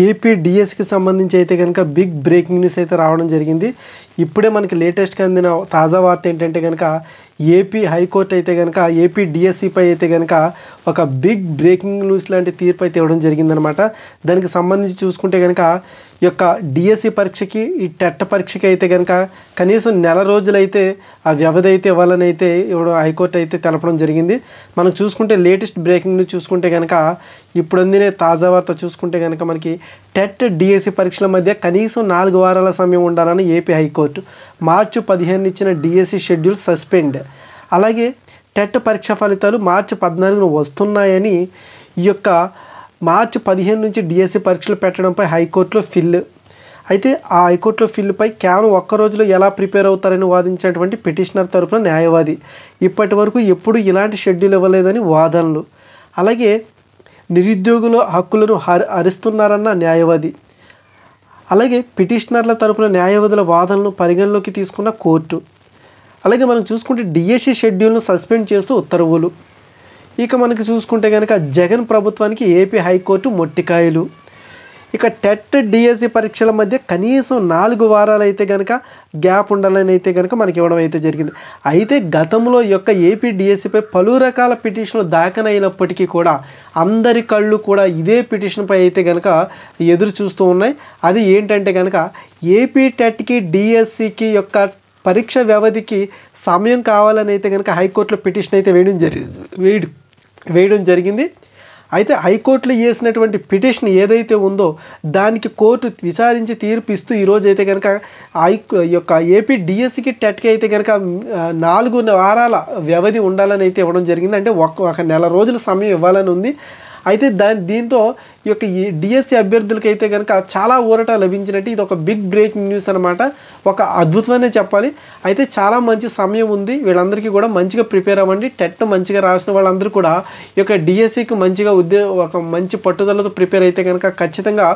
AP డిఎస్సికి సంబంధించి అయితే కనుక బిగ్ బ్రేకింగ్ న్యూస్ అయితే రావడం జరిగింది. ఇప్పుడే మనకి లేటెస్ట్గా అందిన తాజా వార్త ఏంటంటే కనుక ఏపీ హైకోర్టు అయితే కనుక ఏపీ డిఎస్సిపై అయితే కనుక ఒక బిగ్ బ్రేకింగ్ న్యూస్ లాంటి తీర్పు అయితే ఇవ్వడం జరిగిందనమాట. దానికి సంబంధించి చూసుకుంటే కనుక ఈ యొక్క డిఎస్సి పరీక్షకి ఈ టెట్ పరీక్షకి అయితే కనుక కనీసం నెల రోజులైతే ఆ వ్యవధి అయితే ఇవ్వాలని అయితే ఇవ్వడం హైకోర్టు అయితే తెలపడం జరిగింది. మనం చూసుకుంటే లేటెస్ట్ బ్రేకింగ్ న్యూస్ చూసుకుంటే కనుక ఇప్పుడు అందిన తాజా వార్త చూసుకుంటే కనుక మనకి టెట్ డిఎస్సి పరీక్షల మధ్య కనీసం 4 వారాల సమయం ఉండాలని ఏపీ హైకోర్టు మార్చి 15 ఇచ్చిన డిఎస్సి షెడ్యూల్ సస్పెండ్. అలాగే టెట్ పరీక్ష ఫలితాలు మార్చి 14న వస్తున్నాయని ఈ యొక్క మార్చి 15 నుంచి డిఎస్సి పరీక్షలు పెట్టడంపై హైకోర్టులో ఫిల్. అయితే ఆ హైకోర్టులో ఫిల్పై కేవలం ఒక్క రోజులో ఎలా ప్రిపేర్ అవుతారని వాదించినటువంటి పిటిషనర్ తరపున న్యాయవాది ఇప్పటి వరకు ఎప్పుడు ఇలాంటి షెడ్యూల్ ఇవ్వలేదని వాదనలు. అలాగే నిరుద్యోగుల హక్కులను హరిస్తున్నారన్న న్యాయవాది. అలాగే పిటిషనర్ల తరపున న్యాయవాదుల వాదనలను పరిగణలోకి తీసుకున్న కోర్టు. అలాగే మనం చూసుకుంటే డిఎస్సి షెడ్యూల్ను సస్పెండ్ చేస్తూ ఉత్తర్వులు. ఇక మనకి చూసుకుంటే కనుక జగన్ ప్రభుత్వానికి ఏపీ హైకోర్టు మొట్టికాయలు. ఇక టెట్ డిఎస్సి పరీక్షల మధ్య కనీసం 4 వారాలు అయితే కనుక గ్యాప్ ఉండాలని అయితే కనుక మనకి ఇవ్వడం అయితే జరిగింది. అయితే గతంలో ఈ యొక్క ఏపీ డిఎస్సిపై పలు రకాల పిటిషన్లు దాఖలైనప్పటికీ కూడా అందరి కళ్ళు కూడా ఇదే పిటిషన్పై అయితే కనుక ఎదురు చూస్తూ ఉన్నాయి. అది ఏంటంటే కనుక ఏపీ టెట్కి డిఎస్సికి యొక్క పరీక్ష వ్యవధికి సమయం కావాలని అయితే కనుక హైకోర్టులో పిటిషన్ అయితే వేయడం జరిగింది. అయితే హైకోర్టులో వేసినటువంటి పిటిషన్ ఏదైతే ఉందో దానికి కోర్టు విచారించి తీర్పు ఇస్తూ ఈరోజు అయితే కనుక యొక్క ఏపీ డిఎస్సికి టెట్కి అయితే కనుక 4 వారాల వ్యవధి ఉండాలని అయితే ఇవ్వడం జరిగింది. అంటే ఒక నెల రోజుల సమయం ఇవ్వాలని ఉంది. అయితే దీంతో ఈ యొక్క డిఎస్సి అభ్యర్థులకి అయితే కనుక చాలా ఊరట లభించినట్టు ఇది ఒక బిగ్ బ్రేకింగ్ న్యూస్ అనమాట. ఒక అద్భుతమనే చెప్పాలి. అయితే చాలా మంచి సమయం ఉంది. వీళ్ళందరికీ కూడా మంచిగా ప్రిపేర్ అవ్వండి. టెట్ మంచిగా రాసిన వాళ్ళందరూ కూడా ఈ యొక్క డిఎస్సికి మంచిగా ఒక మంచి పట్టుదలతో ప్రిపేర్ అయితే కనుక ఖచ్చితంగా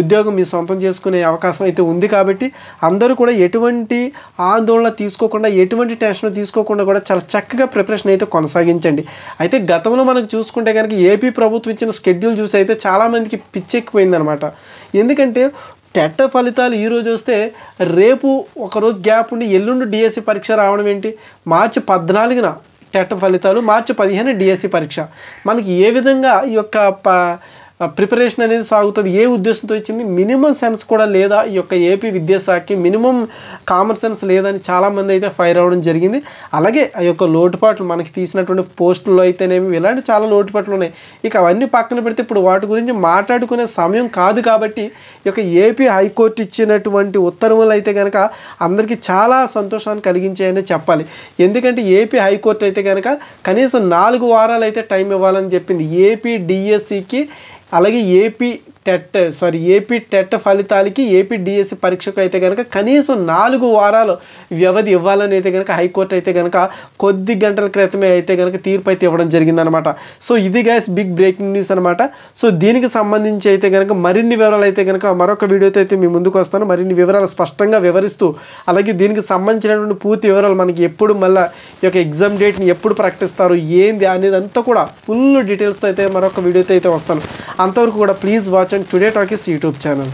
ఉద్యోగం మీ సొంతం చేసుకునే అవకాశం అయితే ఉంది. కాబట్టి అందరూ కూడా ఎటువంటి ఆందోళన తీసుకోకుండా ఎటువంటి టెన్షన్ తీసుకోకుండా కూడా చాలా చక్కగా ప్రిపరేషన్ అయితే కొనసాగించండి. అయితే గతంలో మనకు చూసుకుంటే కనుక ఏపీ ప్రభుత్వం ఇచ్చిన షెడ్యూల్ చూసి అయితే చాలామందికి పిచ్చెక్కిపోయిందనమాట. ఎందుకంటే టెట్ ఫలితాలు ఈరోజు వస్తే రేపు ఒకరోజు గ్యాప్ ఉండి ఎల్లుండి డిఎస్సి పరీక్ష రావడం ఏంటి? మార్చి 14న టెట్ ఫలితాలు, మార్చి 15న డిఎస్సి పరీక్ష. మనకి ఏ విధంగా ఈ యొక్క ప్రిపరేషన్ అనేది సాగుతుంది? ఏ ఉద్దేశంతో ఇచ్చింది? మినిమం సెన్స్ కూడా లేదా ఈ యొక్క ఏపీ విద్యాశాఖకి? మినిమం కామన్ సెన్స్ లేదని చాలామంది అయితే ఫైర్ అవ్వడం జరిగింది. అలాగే ఆ యొక్క లోటుపాట్లు మనకి తీసినటువంటి పోస్టుల్లో అయితేనేమి ఇలాంటి చాలా లోటుపాట్లు ఉన్నాయి. ఇక అవన్నీ పక్కన పెడితే ఇప్పుడు వాటి గురించి మాట్లాడుకునే సమయం కాదు. కాబట్టి ఈ యొక్క ఏపీ హైకోర్టు ఇచ్చినటువంటి ఉత్తర్వులు అయితే కనుక అందరికీ చాలా సంతోషాన్ని కలిగించాయని చెప్పాలి. ఎందుకంటే ఏపీ హైకోర్టు అయితే కనుక కనీసం 4 వారాలు అయితే టైం ఇవ్వాలని చెప్పింది ఏపీ డిఎస్సికి. అలాగే ఏపీ టెట్ ఫలితాలకి ఏపీ డిఎస్సి పరీక్షకు అయితే కనుక కనీసం 4 వారాలు వ్యవధి ఇవ్వాలని అయితే కనుక హైకోర్టు అయితే కనుక కొద్ది గంటల క్రితమే అయితే కనుక తీర్పు అయితే ఇవ్వడం జరిగిందనమాట. సో ఇది గైస్ బిగ్ బ్రేకింగ్ న్యూస్ అనమాట. సో దీనికి సంబంధించి అయితే కనుక మరిన్ని వివరాలు అయితే కనుక మరొక వీడియోతో అయితే మీ ముందుకు వస్తాను. మరిన్ని వివరాలు స్పష్టంగా వివరిస్తూ అలాగే దీనికి సంబంధించినటువంటి పూర్తి వివరాలు మనకి ఎప్పుడు మళ్ళీ ఈ యొక్క ఎగ్జామ్ డేట్ని ఎప్పుడు ప్రకటిస్తారు ఏంది అనేది అంతా కూడా ఫుల్ డీటెయిల్స్తో అయితే మరొక వీడియోతో అయితే వస్తాను. అంతవరకు కూడా please watch and today talkies YouTube channel.